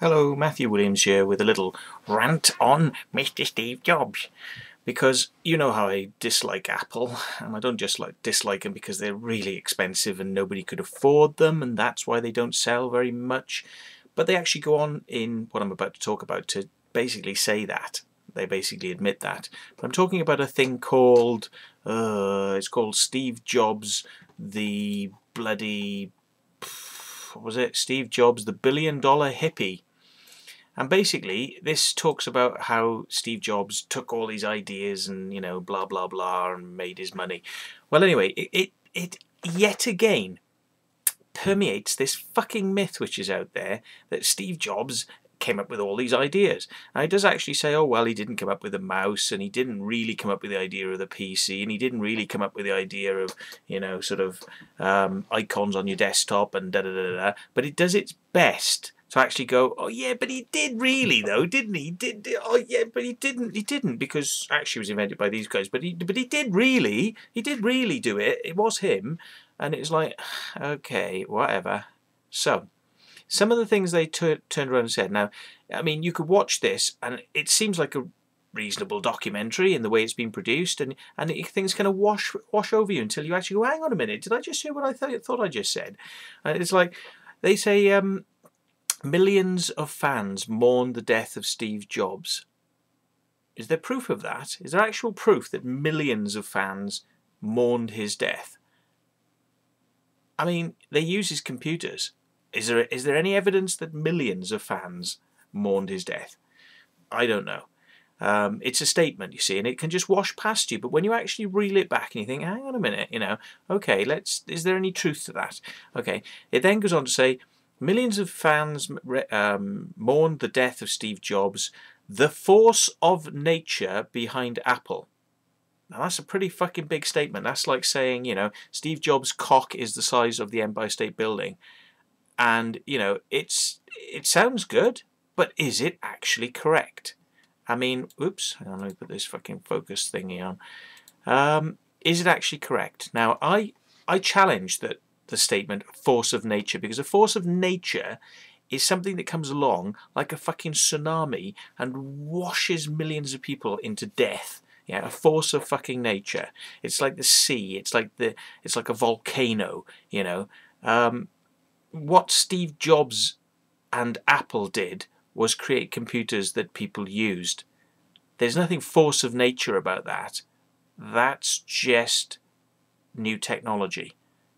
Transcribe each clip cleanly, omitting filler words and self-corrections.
Hello, Matthew Williams here with a little rant on Mr. Steve Jobs. Because you know how I dislike Apple, and I don't just dislike them because they're really expensive and nobody could afford them, and that's why they don't sell very much. But they actually go on in what I'm about to talk about to basically say that. They basically admit that. But I'm talking about a thing called, it's called Steve Jobs, the bloody, what was it? Steve Jobs, the billion-dollar hippie. And basically, this talks about how Steve Jobs took all these ideas and, you know, blah, blah, blah, and made his money. Well, anyway, it yet again permeates this fucking myth which is out there that Steve Jobs came up with all these ideas. And it does actually say, oh, well, he didn't come up with a mouse, and he didn't really come up with the idea of the PC, and he didn't really come up with the idea of, you know, sort of icons on your desktop and da-da-da-da. But it does its best to actually go, oh yeah, but he did really though, didn't he? Oh yeah, but he didn't, because actually it was invented by these guys. But he did really do it. It was him, and it's like, okay, whatever. So, some of the things they turned around and said. Now, I mean, you could watch this, and it seems like a reasonable documentary in the way it's been produced, and things kind of wash over you until you actually go, hang on a minute, did I just hear what I thought I just said? And it's like they say. Millions of fans mourned the death of Steve Jobs. Is there proof of that? Is there actual proof that millions of fans mourned his death? I mean, they use his computers. Is there any evidence that millions of fans mourned his death? I don't know. It's a statement, you see, and it can just wash past you. But when you actually reel it back and you think, hang on a minute, you know, okay, is there any truth to that? Okay, it then goes on to say, millions of fans mourned the death of Steve Jobs, the force of nature behind Apple. Now that's a pretty fucking big statement. That's like saying, you know, Steve Jobs' cock is the size of the Empire State Building. And, you know, it sounds good, but is it actually correct? I mean, oops, hang on, let me put this fucking focus thingy on. Is it actually correct? Now, I challenge that the statement force of nature, because a force of nature is something that comes along like a fucking tsunami and washes millions of people into death. Yeah, a force of fucking nature. It's like the sea. It's like a volcano. You know, what Steve Jobs and Apple did was create computers that people used. There's nothing force of nature about that. That's just new technology.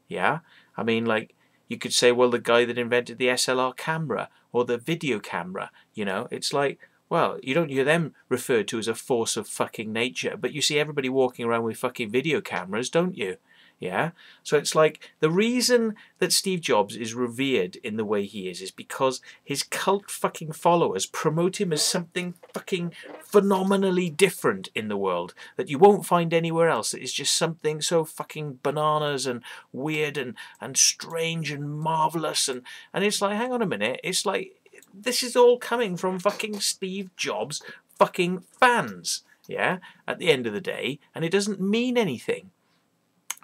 Yeah, I mean, like, you could say, well, the guy that invented the SLR camera or the video camera, you know, it's like, well, you don't hear them referred to as a force of fucking nature, but you see everybody walking around with fucking video cameras, don't you? Yeah, so it's like the reason that Steve Jobs is revered in the way he is because his cult fucking followers promote him as something fucking phenomenally different in the world that you won't find anywhere else. It's just something so fucking bananas and weird and strange and marvelous, and it's like, hang on a minute, it's like this is all coming from fucking Steve Jobs fucking fans, yeah, at the end of the day, and it doesn't mean anything.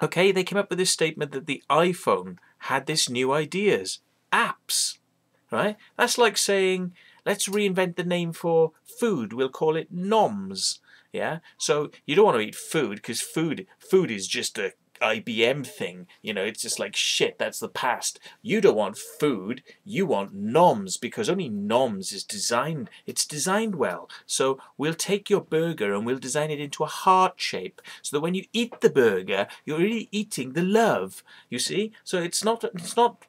Okay, they came up with this statement that the iPhone had this new ideas. Apps, right? That's like saying, let's reinvent the name for food. We'll call it noms. Yeah? So you don't want to eat food because food is just a IBM thing, you know, it's just like shit, that's the past. You don't want food, you want noms, because only noms is designed, it's designed well. So we'll take your burger and we'll design it into a heart shape so that when you eat the burger, you're really eating the love, you see? So it's not,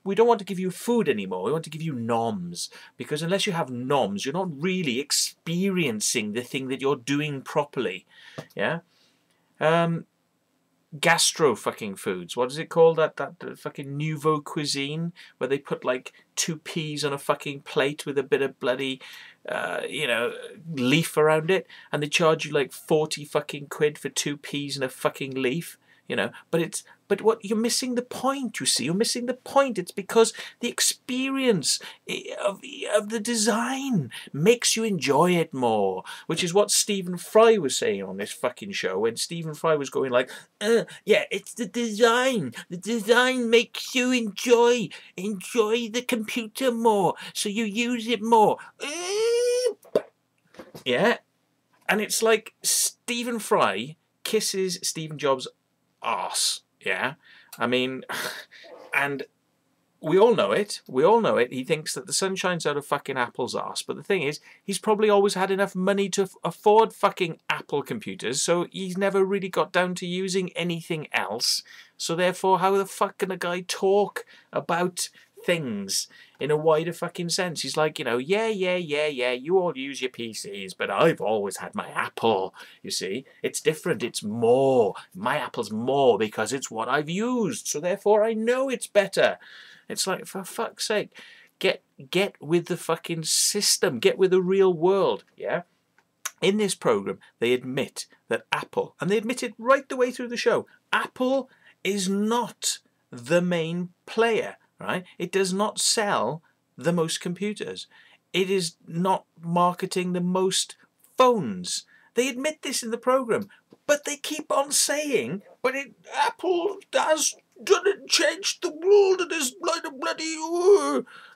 we don't want to give you food anymore, we want to give you noms, because unless you have noms, you're not really experiencing the thing that you're doing properly, yeah? Gastro fucking foods. What is it called? That fucking nouveau cuisine where they put like 2 peas on a fucking plate with a bit of bloody, you know, leaf around it, and they charge you like 40 fucking quid for 2 peas and a fucking leaf. you know, but what you're missing the point, you see, you're missing the point. It's because the experience of the design makes you enjoy it more, which is what Stephen Fry was saying on this fucking show, when Stephen Fry was going like, yeah, it's the design makes you enjoy the computer more, so you use it more. Yeah, and it's like Stephen Fry kisses Steve Jobs' arse. Yeah, I mean, and we all know it. We all know it. He thinks that the sun shines out of fucking Apple's arse. But the thing is, he's probably always had enough money to afford fucking Apple computers, so he's never really got down to using anything else. So therefore, how the fuck can a guy talk about things in a wider fucking sense? He's like, you know, yeah, you all use your PCs, but I've always had my Apple, you see. It's different, it's more. My Apple's more because it's what I've used, so therefore I know it's better. It's like, for fuck's sake, get with the fucking system, get with the real world, yeah? In this program, they admit that Apple, and they admit it right the way through the show, Apple is not the main player, right? It does not sell the most computers. It is not marketing the most phones. They admit this in the program, but they keep on saying, but Apple has done it, changed the world, and is like a bloody...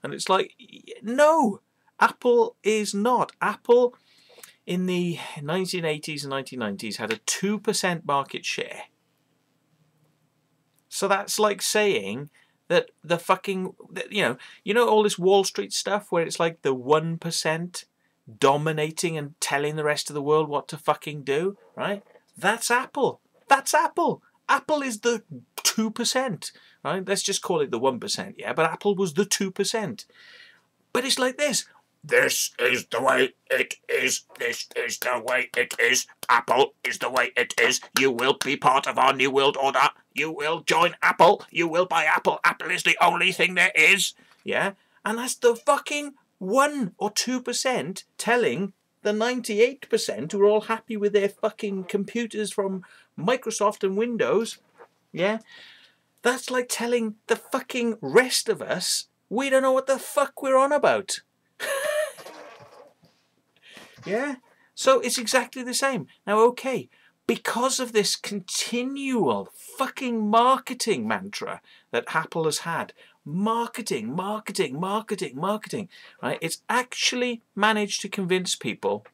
And it's like, no, Apple is not. Apple in the 1980s and 1990s had a 2% market share. So that's like saying that the fucking, you know all this Wall Street stuff where it's like the 1% dominating and telling the rest of the world what to fucking do, right? That's Apple. That's Apple. Apple is the 2%, right? Let's just call it the 1%, yeah? But Apple was the 2%. But it's like this. This is the way it is. This is the way it is. Apple is the way it is. You will be part of our new world order. You will join Apple. You will buy Apple. Apple is the only thing there is. Yeah? And that's the fucking 1 or 2% telling the 98% who are all happy with their fucking computers from Microsoft and Windows. Yeah? That's like telling the fucking rest of us we don't know what the fuck we're on about. Yeah? So it's exactly the same. Now, okay, because of this continual fucking marketing mantra that Apple has had, marketing, right? It's actually managed to convince people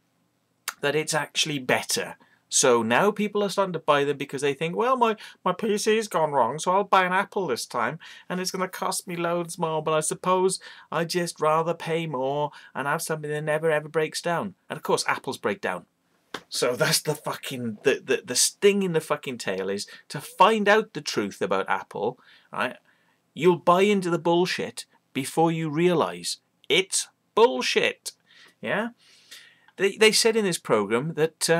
that it's actually better. So now people are starting to buy them because they think, well, my PC's gone wrong, so I'll buy an Apple this time, and it's going to cost me loads more, but I suppose I'd just rather pay more and have something that never ever breaks down. And of course, Apples break down. So that's the fucking, the sting in the fucking tail is to find out the truth about Apple, right? You'll buy into the bullshit before you realise it's bullshit. Yeah? They said in this program that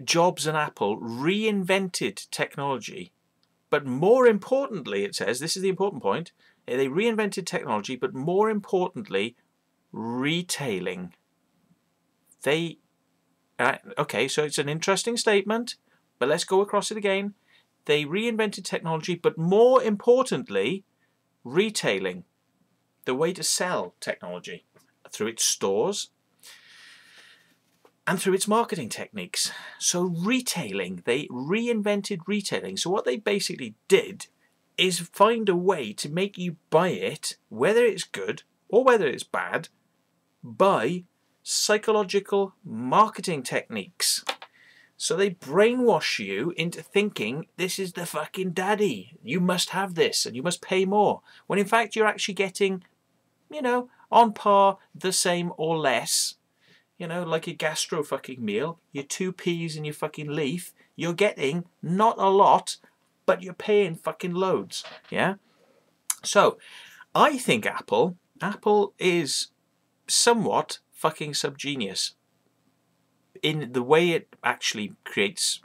Jobs and Apple reinvented technology, but more importantly, it says, this is the important point, they reinvented technology, but more importantly, retailing. Okay, so it's an interesting statement, but let's go across it again. They reinvented technology, but more importantly, retailing. The way to sell technology through its stores and through its marketing techniques. So retailing, they reinvented retailing. So what they basically did is find a way to make you buy it, whether it's good or whether it's bad, by psychological marketing techniques. So they brainwash you into thinking this is the fucking daddy. You must have this and you must pay more. When in fact you're actually getting, you know, on par, the same or less. You know, like a gastro fucking meal, your 2 peas and your fucking leaf, you're getting not a lot, but you're paying fucking loads. Yeah? So, I think Apple is somewhat fucking subgenius in the way it actually creates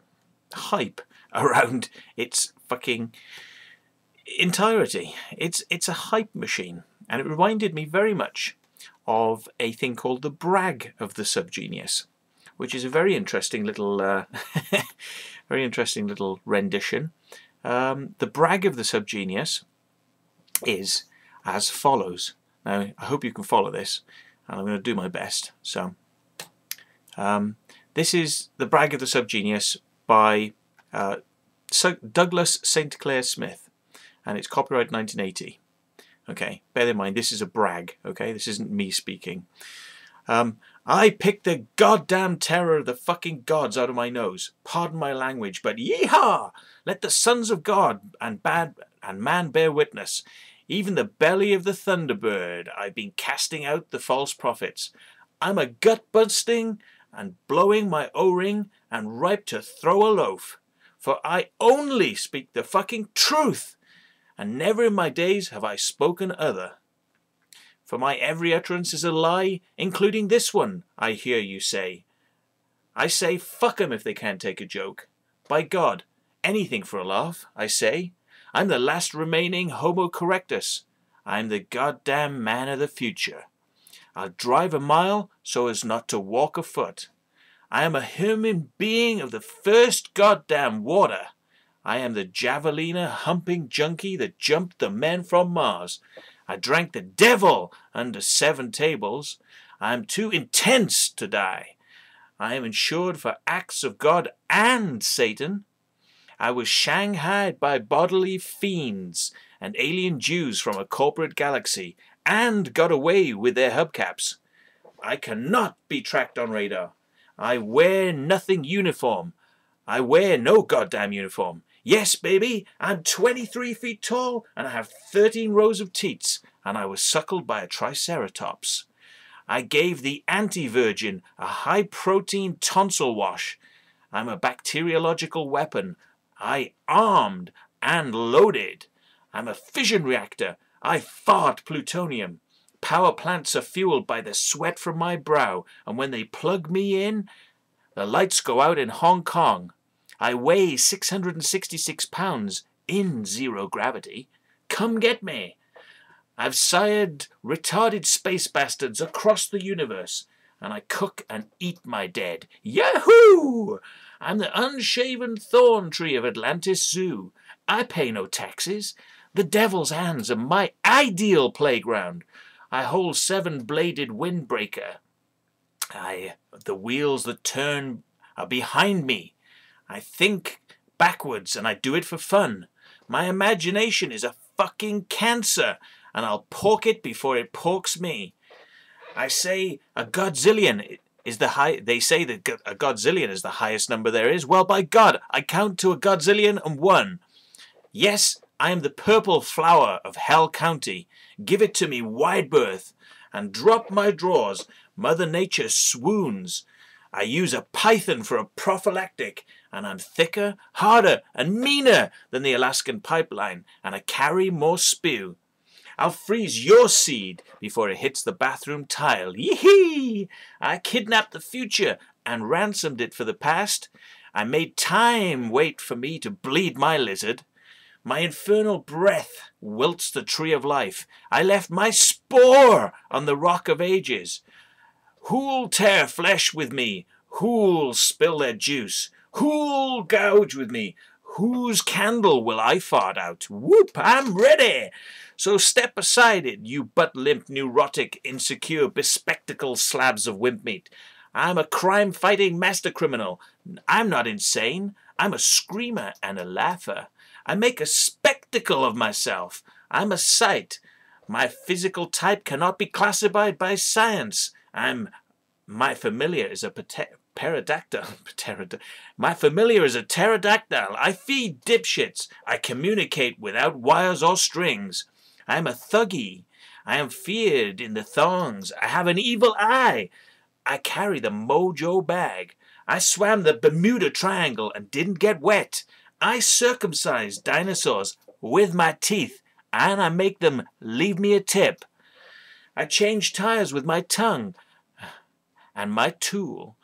hype around its fucking entirety. It's a hype machine, and it reminded me very much of a thing called the BRAG of the Subgenius, which is a very interesting little, very interesting little rendition. The brag of the subgenius is as follows. Now, I hope you can follow this, and I'm going to do my best. So, this is the brag of the subgenius by Douglas St. Clair Smith, and it's copyright 1980. Okay, bear in mind this is a brag. Okay, this isn't me speaking. I picked the goddamn terror of the fucking gods out of my nose. Pardon my language, but yeehaw! Let the sons of God and man bear witness. Even the belly of the thunderbird, I've been casting out the false prophets. I'm a gut-busting and blowing my O-ring and ripe to throw a loaf. For I only speak the fucking truth, and never in my days have I spoken other. For my every utterance is a lie, including this one, I hear you say. I say, fuck 'em if they can't take a joke. By God, anything for a laugh, I say. I'm the last remaining Homo correctus. I'm the goddamn man of the future. I'll drive a mile so as not to walk a foot. I am a human being of the first goddamn water. I am the javeliner humping junkie that jumped the men from Mars. I drank the devil under 7 tables. I am too intense to die. I am insured for acts of God and Satan. I was shanghaied by bodily fiends and alien Jews from a corporate galaxy and got away with their hubcaps. I cannot be tracked on radar. I wear nothing uniform. I wear no goddamn uniform. Yes, baby, I'm 23 feet tall and I have 13 rows of teats, and I was suckled by a triceratops. I gave the anti-virgin a high-protein tonsil wash. I'm a bacteriological weapon. I armed and loaded. I'm a fission reactor. I fart plutonium. Power plants are fueled by the sweat from my brow, and when they plug me in, the lights go out in Hong Kong. I weigh 666 pounds in zero gravity. Come get me. I've sired retarded space bastards across the universe, and I cook and eat my dead. Yahoo! I'm the unshaven thorn tree of Atlantis Zoo. I pay no taxes. The devil's hands are my ideal playground. I hold 7-bladed windbreaker. The wheels that turn are behind me. I think backwards and I do it for fun. My imagination is a fucking cancer, and I'll pork it before it porks me. I say a godzillion is the high. They say that a godzillion is the highest number there is. Well, by God, I count to a godzillion and 1. Yes, I am the purple flower of Hell County. Give it to me wide berth, and drop my drawers. Mother Nature swoons. I use a python for a prophylactic, and I'm thicker, harder, and meaner than the Alaskan pipeline, and I carry more spew. I'll freeze your seed before it hits the bathroom tile. Yee-hee! I kidnapped the future and ransomed it for the past. I made time wait for me to bleed my lizard. My infernal breath wilts the tree of life. I left my spore on the rock of ages. Who'll tear flesh with me? Who'll spill their juice? Who'll gouge with me? Whose candle will I fart out? Whoop, I'm ready. So step aside it, you butt-limp, neurotic, insecure, bespectacled slabs of wimp meat. I'm a crime-fighting master criminal. I'm not insane. I'm a screamer and a laugher. I make a spectacle of myself. I'm a sight. My physical type cannot be classified by science. My familiar is a pterodactyl. My familiar is a pterodactyl. I feed dipshits. I communicate without wires or strings. I am a thuggy. I am feared in the thongs. I have an evil eye. I carry the mojo bag. I swam the Bermuda Triangle and didn't get wet. I circumcise dinosaurs with my teeth, and I make them leave me a tip. I change tires with my tongue and my tool.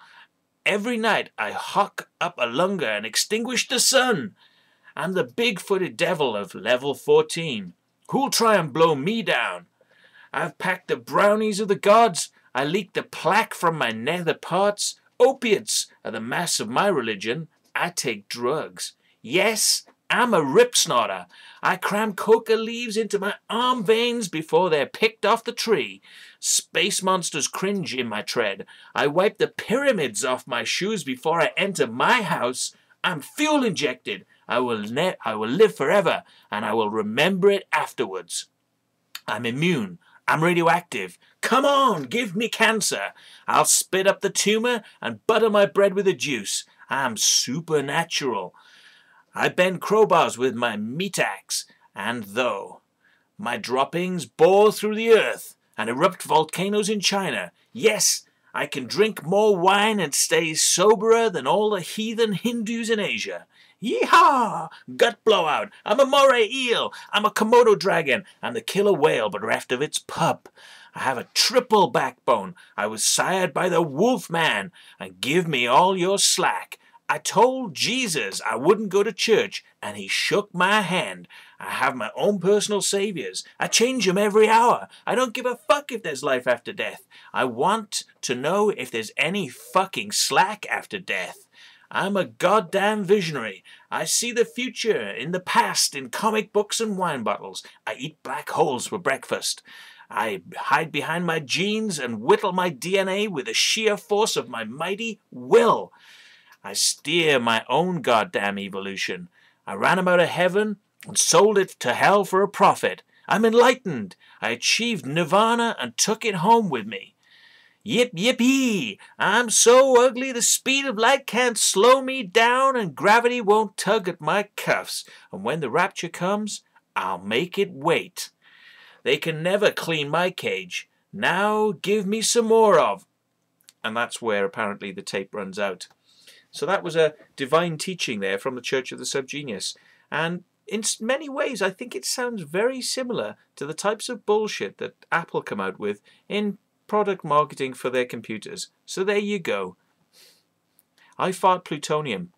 Every night I hock up a lunga and extinguish the sun. I'm the big-footed devil of level 14. Who'll try and blow me down? I've packed the brownies of the gods. I leaked the plaque from my nether parts. Opiates are the mass of my religion. I take drugs. Yes, I'm a rip snorter. I cram coca leaves into my arm veins before they're picked off the tree. Space monsters cringe in my tread. I wipe the pyramids off my shoes before I enter my house. I'm fuel injected. I will live forever, and I will remember it afterwards. I'm immune. I'm radioactive. Come on, give me cancer. I'll spit up the tumor and butter my bread with the juice. I'm supernatural. I bend crowbars with my meat axe, and though my droppings bore through the earth and erupt volcanoes in China, yes, I can drink more wine and stay soberer than all the heathen Hindus in Asia. Yeehaw! Gut blowout. I'm a moray eel. I'm a Komodo dragon. I'm the killer whale, but reft of its pup. I have a triple backbone. I was sired by the wolf man. And give me all your slack. I told Jesus I wouldn't go to church, and he shook my hand. I have my own personal saviors. I change them every hour. I don't give a fuck if there's life after death. I want to know if there's any fucking slack after death. I'm a goddamn visionary. I see the future in the past in comic books and wine bottles. I eat black holes for breakfast. I hide behind my genes and whittle my DNA with the sheer force of my mighty will. I steer my own goddamn evolution. I ran him out of heaven and sold it to hell for a profit. I'm enlightened. I achieved nirvana and took it home with me. Yip, yippee! I'm so ugly the speed of light can't slow me down and gravity won't tug at my cuffs. And when the rapture comes, I'll make it wait. They can never clean my cage. Now give me some more of. And that's where apparently the tape runs out. So that was a divine teaching there from the Church of the Subgenius. And in many ways, I think it sounds very similar to the types of bullshit that Apple come out with in product marketing for their computers. So there you go. I fart plutonium.